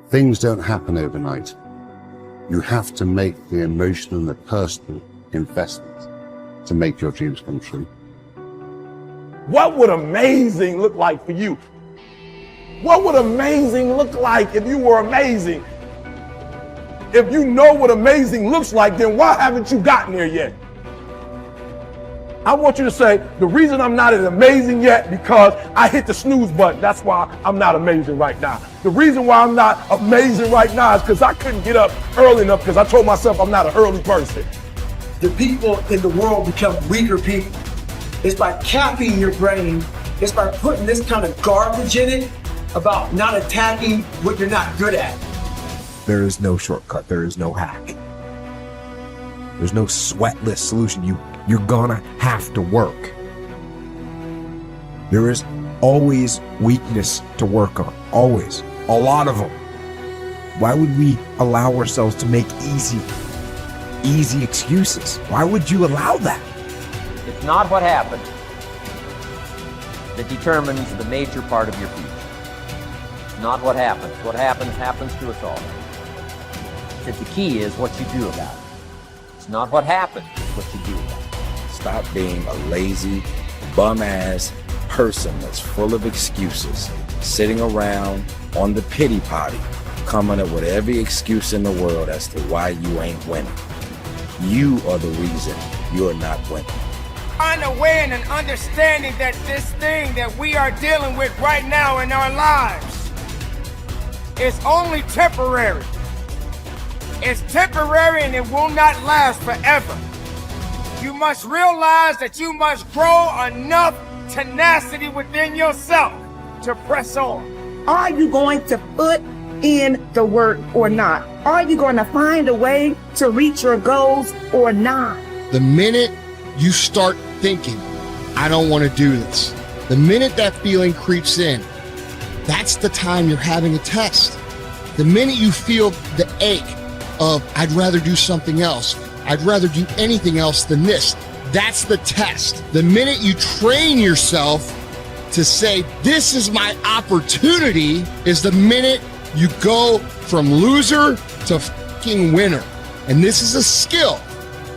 Things don't happen overnight. You have to make the emotional and the personal investment to make your dreams come true. What would amazing look like for you? What would amazing look like if you were amazing? If you know what amazing looks like, then why haven't you gotten there yet? I want you to say, the reason I'm not as amazing yet because I hit the snooze button. That's why I'm not amazing right now. The reason why I'm not amazing right now is because I couldn't get up early enough because I told myself I'm not an early person. The people in the world become weaker people. It's by capping your brain. It's by putting this kind of garbage in it about not attacking what you're not good at. There is no shortcut. There is no hack. There's no sweatless solution. You're gonna have to work. There is always weakness to work on. Always. A lot of them. Why would we allow ourselves to make easy excuses? Why would you allow that? It's not what happened that determines the major part of your future. It's not what happens. What happens to us all. That the key is what you do about it. It's not what happens, it's what you do about it. Stop being a lazy, bum-ass person that's full of excuses, sitting around on the pity potty, coming up with every excuse in the world as to why you ain't winning. You are the reason you're not winning. Find a way and an understanding that this thing that we are dealing with right now in our lives is only temporary. It's temporary and it will not last forever. You must realize that you must grow enough tenacity within yourself to press on. Are you going to put in the work or not? Are you going to find a way to reach your goals or not? The minute you start thinking, I don't want to do this, the minute that feeling creeps in, that's the time you're having a test. The minute you feel the ache of, I'd rather do something else, I'd rather do anything else than this, that's the test. The minute you train yourself to say, this is my opportunity, is the minute you go from loser to fucking winner. And this is a skill.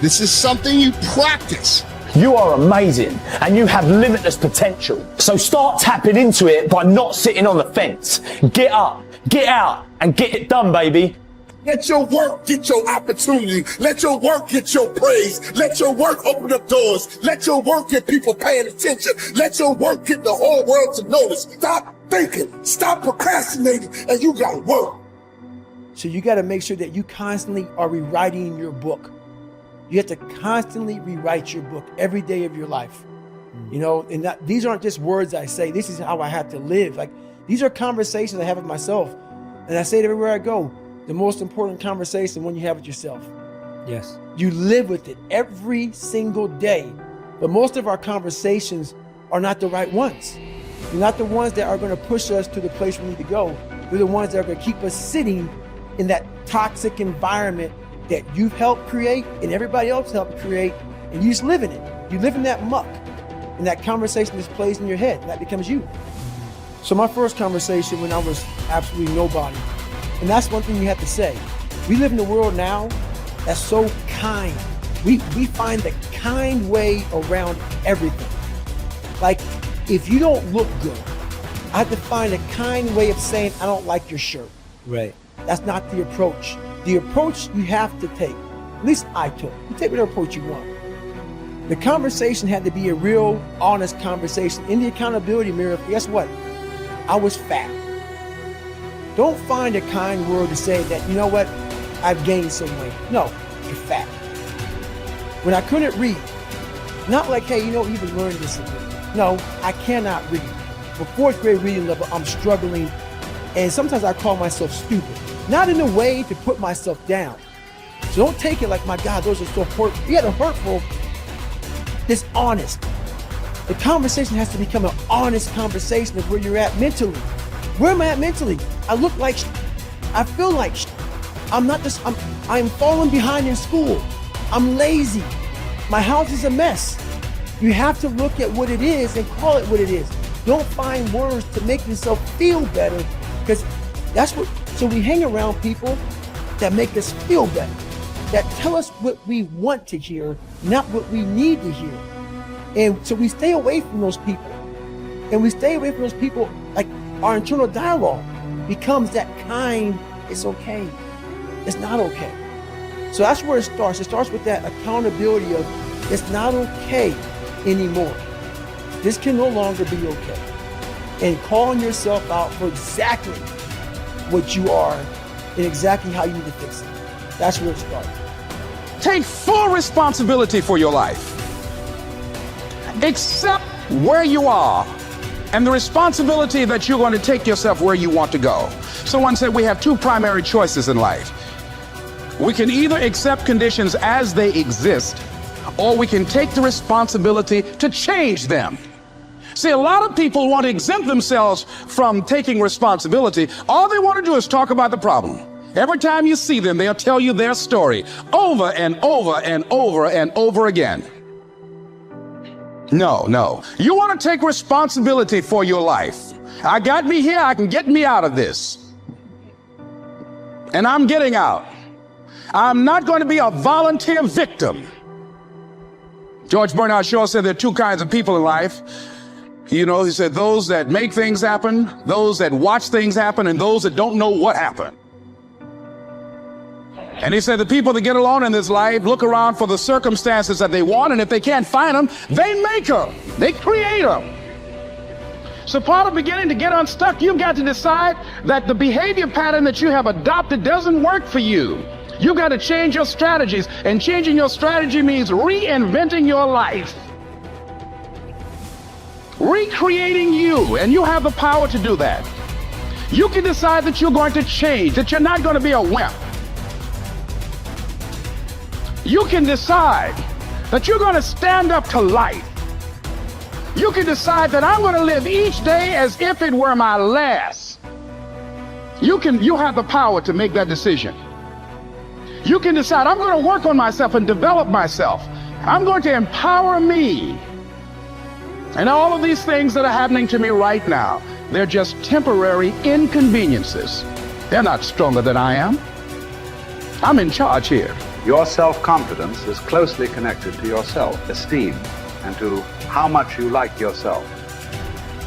This is something you practice. You are amazing and you have limitless potential. So start tapping into it by not sitting on the fence. Get up, get out, and get it done, baby. Let your work get your opportunity. Let your work get your praise. Let your work open up doors. Let your work get people paying attention. Let your work get the whole world to notice. Stop thinking, stop procrastinating, and you gotta work. So you got to make sure that you constantly are rewriting your book. You have to constantly rewrite your book every day of your life. You know, and these aren't just words I say. This is how I have to live. Like, these are conversations I have with myself. And I say it everywhere I go. The most important conversation when you have with yourself. Yes. You live with it every single day. But most of our conversations are not the right ones. They're not the ones that are going to push us to the place we need to go. They're the ones that are going to keep us sitting in that toxic environment that you've helped create and everybody else helped create, and you just live in it. You live in that muck, and that conversation just plays in your head, and that becomes you. So my first conversation when I was absolutely nobody, and that's one thing you have to say. We live in a world now that's so kind. We find the kind way around everything. Like, if you don't look good, I have to find a kind way of saying, I don't like your shirt. Right. That's not the approach. The approach you have to take, at least I took. You take whatever approach you want. The conversation had to be a real, honest conversation. In the accountability mirror, guess what? I was fat. Don't find a kind word to say that, you know what, I've gained some weight. No, you're fat. When I couldn't read, not like, hey, you know, you've been learning this. No, I cannot read. For fourth grade reading level, I'm struggling. And sometimes I call myself stupid. Not in a way to put myself down. So don't take it like, my God, those are so hurtful. Yeah, they're hurtful. It's honest. The conversation has to become an honest conversation of where you're at mentally. Where am I at mentally? I look like I feel like I'm falling behind in school. I'm lazy. My house is a mess. You have to look at what it is and call it what it is. Don't find words to make yourself feel better, because that's what So we hang around people that make us feel better, that tell us what we want to hear, not what we need to hear. And so we stay away from those people. And we stay away from those people, like our internal dialogue becomes that kind, it's okay, it's not okay. So that's where it starts. It starts with that accountability of it's not okay anymore. This can no longer be okay. And calling yourself out for exactly what you are and exactly how you need to fix it. That's where it starts. Take full responsibility for your life. Accept where you are and the responsibility that you're going to take yourself where you want to go. Someone said we have two primary choices in life. We can either accept conditions as they exist, or we can take the responsibility to change them. See, a lot of people want to exempt themselves from taking responsibility. All they want to do is talk about the problem. Every time you see them, they'll tell you their story over and over and over and over again. No. You want to take responsibility for your life. I got me here, I can get me out of this. And I'm getting out. I'm not going to be a volunteer victim. George Bernard Shaw said there are two kinds of people in life. You know, he said those that make things happen, those that watch things happen, and those that don't know what happened. And he said the people that get along in this life look around for the circumstances that they want, and if they can't find them, they make them. They create them. So part of beginning to get unstuck, you've got to decide that the behavior pattern that you have adopted doesn't work for you. You've got to change your strategies, and changing your strategy means reinventing your life. Recreating you, and you have the power to do that. You can decide that you're going to change, that you're not going to be a wimp. You can decide that you're going to stand up to life. You can decide that I'm going to live each day as if it were my last. You have the power to make that decision. You can decide I'm going to work on myself and develop myself. I'm going to empower me. And all of these things that are happening to me right now, they're just temporary inconveniences. They're not stronger than I am. I'm in charge here. Your self-confidence is closely connected to your self-esteem and to how much you like yourself.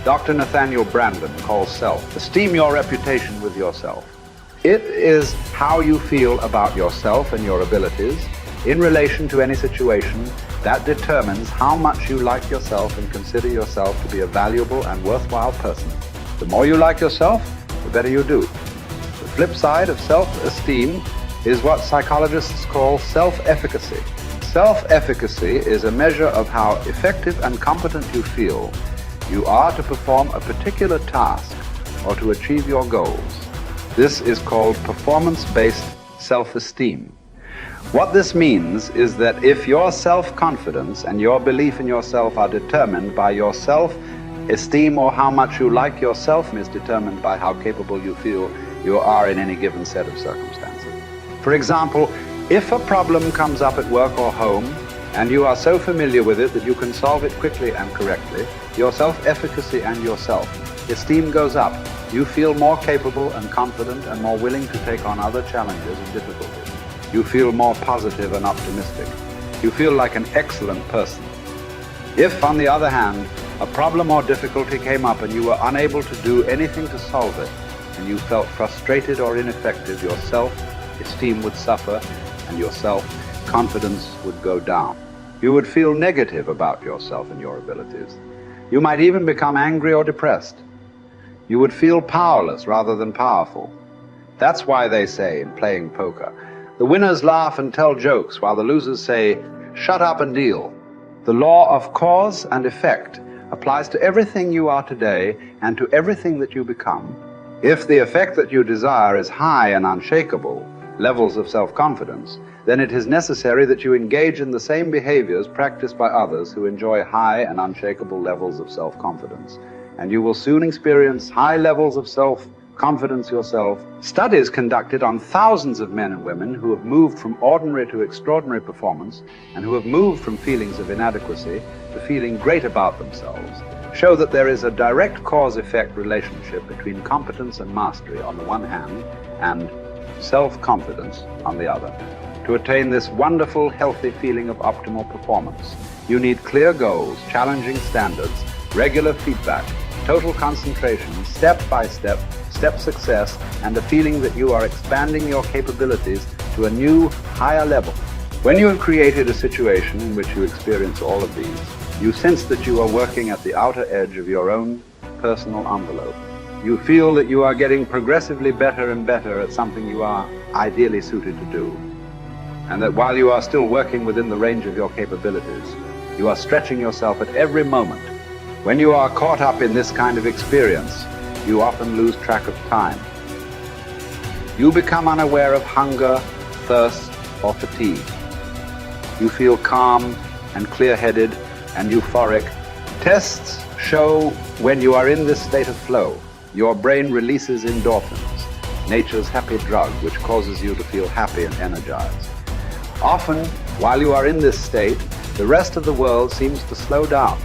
Dr. Nathaniel Branden calls self-esteem your reputation with yourself. It is how you feel about yourself and your abilities in relation to any situation that determines how much you like yourself and consider yourself to be a valuable and worthwhile person. The more you like yourself, the better you do. The flip side of self-esteem is what psychologists call self-efficacy. Self-efficacy is a measure of how effective and competent you feel you are to perform a particular task or to achieve your goals. This is called performance-based self-esteem. What this means is that if your self-confidence and your belief in yourself are determined by your self-esteem, or how much you like yourself is determined by how capable you feel you are in any given set of circumstances. For example, if a problem comes up at work or home, and you are so familiar with it that you can solve it quickly and correctly, your self-efficacy and your self-esteem goes up. You feel more capable and confident and more willing to take on other challenges and difficulties. You feel more positive and optimistic. You feel like an excellent person. If, on the other hand, a problem or difficulty came up and you were unable to do anything to solve it, and you felt frustrated or ineffective, your self-esteem would suffer and your self-confidence would go down. You would feel negative about yourself and your abilities. You might even become angry or depressed. You would feel powerless rather than powerful. That's why they say in playing poker, the winners laugh and tell jokes while the losers say, shut up and deal. The law of cause and effect applies to everything you are today and to everything that you become. If the effect that you desire is high and unshakable, levels of self-confidence, then it is necessary that you engage in the same behaviors practiced by others who enjoy high and unshakable levels of self-confidence. And you will soon experience high levels of self-confidence yourself. Studies conducted on thousands of men and women who have moved from ordinary to extraordinary performance and who have moved from feelings of inadequacy to feeling great about themselves show that there is a direct cause-effect relationship between competence and mastery on the one hand and self-confidence on the other. To attain this wonderful, healthy feeling of optimal performance, you need clear goals, challenging standards, regular feedback, total concentration, step-by-step, step success, and a feeling that you are expanding your capabilities to a new, higher level. When you have created a situation in which you experience all of these, you sense that you are working at the outer edge of your own personal envelope. You feel that you are getting progressively better and better at something you are ideally suited to do. And that while you are still working within the range of your capabilities, you are stretching yourself at every moment. When you are caught up in this kind of experience, you often lose track of time. You become unaware of hunger, thirst, or fatigue. You feel calm and clear-headed and euphoric. Tests show when you are in this state of flow, your brain releases endorphins, nature's happy drug, which causes you to feel happy and energized. Often, while you are in this state, the rest of the world seems to slow down.